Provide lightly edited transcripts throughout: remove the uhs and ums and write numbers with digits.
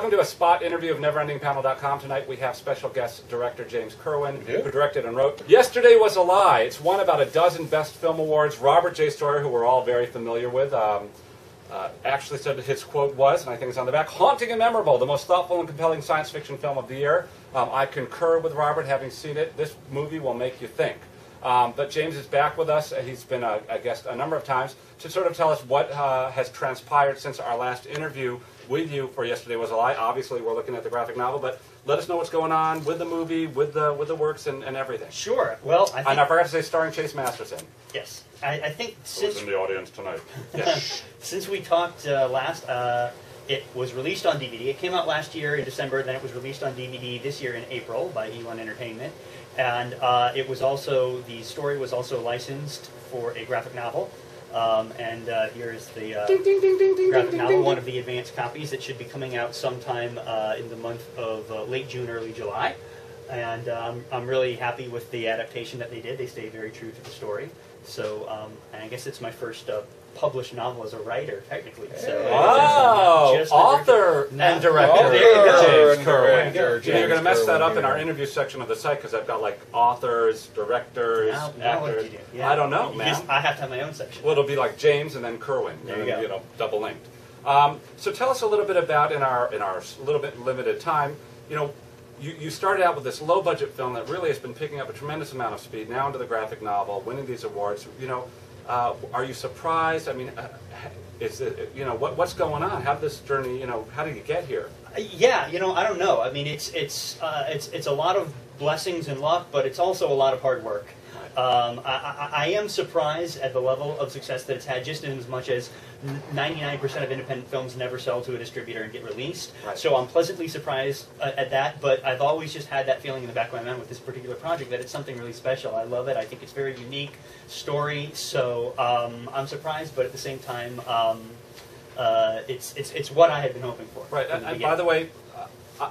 Welcome to a spot interview of NeverEndingPanel.com. Tonight we have special guest director James Kerwin, who directed and wrote Yesterday Was a Lie. It's won about a dozen Best Film Awards. Robert J. Sawyer, who we're all very familiar with, actually said that his quote was, and I think it's on the back, haunting and memorable, the most thoughtful and compelling science fiction film of the year. I concur with Robert, having seen it. This movie will make you think. But James is back with us. He's been a guest a number of times to sort of tell us what has transpired since our last interview with you for Yesterday Was a Lie. Obviously, we're looking at the graphic novel, but let us know what's going on with the movie, with the works, and everything. Sure. Well, I think... And I forgot to say, starring Chase Masterson. Yes. I think since... Who's in the audience tonight. Yes. Since we talked last, it was released on DVD. It came out last year in December, then it was released on DVD this year in April by E1 Entertainment. And it was also, the story was also licensed for a graphic novel. Here's the graphic novel, one of the advanced copies that should be coming out sometime in the month of late June, early July. And I'm really happy with the adaptation that they did. They stayed very true to the story. So I guess it's my first published novel as a writer, technically. So, wow! Author and director. There you go. James Kerwin. You're going to mess that up in our interview section of the site because I've got like authors, directors, actors. I don't know, man. I have to have my own section. Well, it'll be like James and then Kerwin. There you go. You know, double linked. So tell us a little bit about in our little bit limited time. You know, you started out with this low budget film that really has been picking up a tremendous amount of speed now into the graphic novel, winning these awards. You know. Are you surprised? I mean, is it, you know, what's going on? How did this journey, you know, how did you get here? Yeah, you know, I don't know. I mean, it's a lot of blessings and luck, but it's also a lot of hard work. I am surprised at the level of success that it's had, just in as much as 99% of independent films never sell to a distributor and get released. Right. So I'm pleasantly surprised at that, but I've always just had that feeling in the back of my mind with this particular project that it's something really special. I love it. I think it's a very unique story, so I'm surprised, but at the same time, it's what I had been hoping for. Right, and by the way,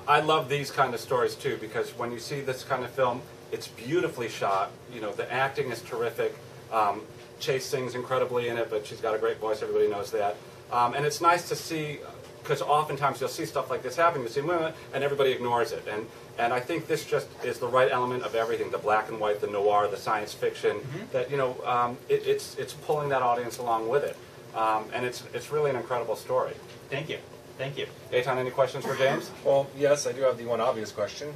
I love these kind of stories too, because when you see this kind of film, it's beautifully shot. You know, the acting is terrific. Chase sings incredibly in it, but she's got a great voice. Everybody knows that. And it's nice to see, because oftentimes you'll see stuff like this happen. You see women, and everybody ignores it. And I think this just is the right element of everything: the black and white, the noir, the science fiction. That, you know, it's pulling that audience along with it. And it's really an incredible story. Thank you. Thank you. Eitan, any questions for James? Well, yes, I do have the one obvious question.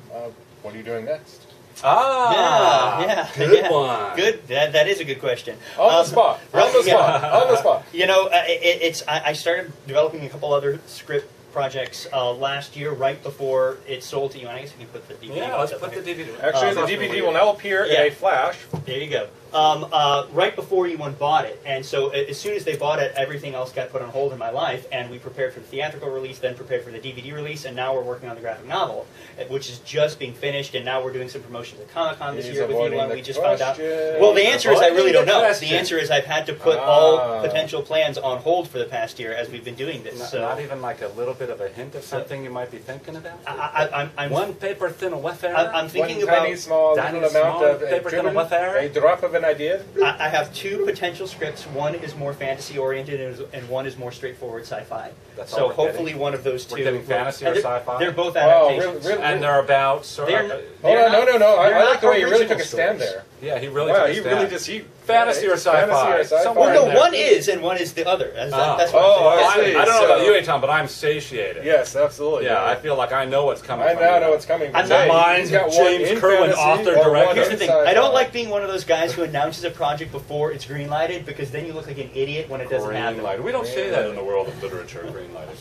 What are you doing next? Yeah. Good one. Good. That is a good question. On the spot. On the spot. On the spot. You know, I started developing a couple other script projects last year, right before it sold to you. And I guess we can put the DVD. Yeah, let's put the DVD. Actually, the DVD will now appear in a flash. There you go. Right before E1 bought it, and so as soon as they bought it, everything else got put on hold in my life, and we prepared for the theatrical release, then prepared for the DVD release, and now we're working on the graphic novel, which is just being finished, and now we're doing some promotions at Comic-Con this year with E1. We just found out. Well, the answer is I really don't know. The answer is I've had to put all potential plans on hold for the past year as we've been doing this. Not even like a little bit of a hint of something you might be thinking about? I'm one paper thin wafer. I'm thinking one about tiny small little amount of paper thin wafer. A drop of an idea. I have two potential scripts. One is more fantasy-oriented, and one is more straightforward sci-fi. So hopefully one of those two. We're getting fantasy or sci-fi? They're both adaptations. Really? And they're about... No. I like the way you really took a stand there. Yeah, he really took a stand. Really just... Fantasy or sci-fi? Well, no, one is, and one is the other. That's what I don't know about you, Eitan, but I'm satiated. Yes, absolutely. Yeah, I feel like I know what's coming. I now know what's coming. I'm not mind James Kerwin, author, director. Here's the thing. I don't like being one of those guys who announces a project before it's green-lighted, because then you look like an idiot when it doesn't happen. We don't say that in the world of literature, green-lighted.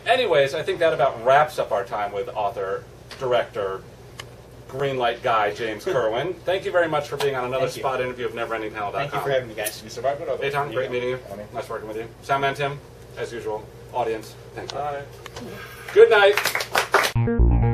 Anyways, I think that about wraps up our time with author, director, Greenlight guy, James Kerwin. Thank you very much for being on another spot interview of NeverEndingPanel.com. Thank you for having me, guys. You survived another. Eitan, great meeting you. Nice working with you. Soundman Tim, as usual. Audience, thank you. Bye. Good night.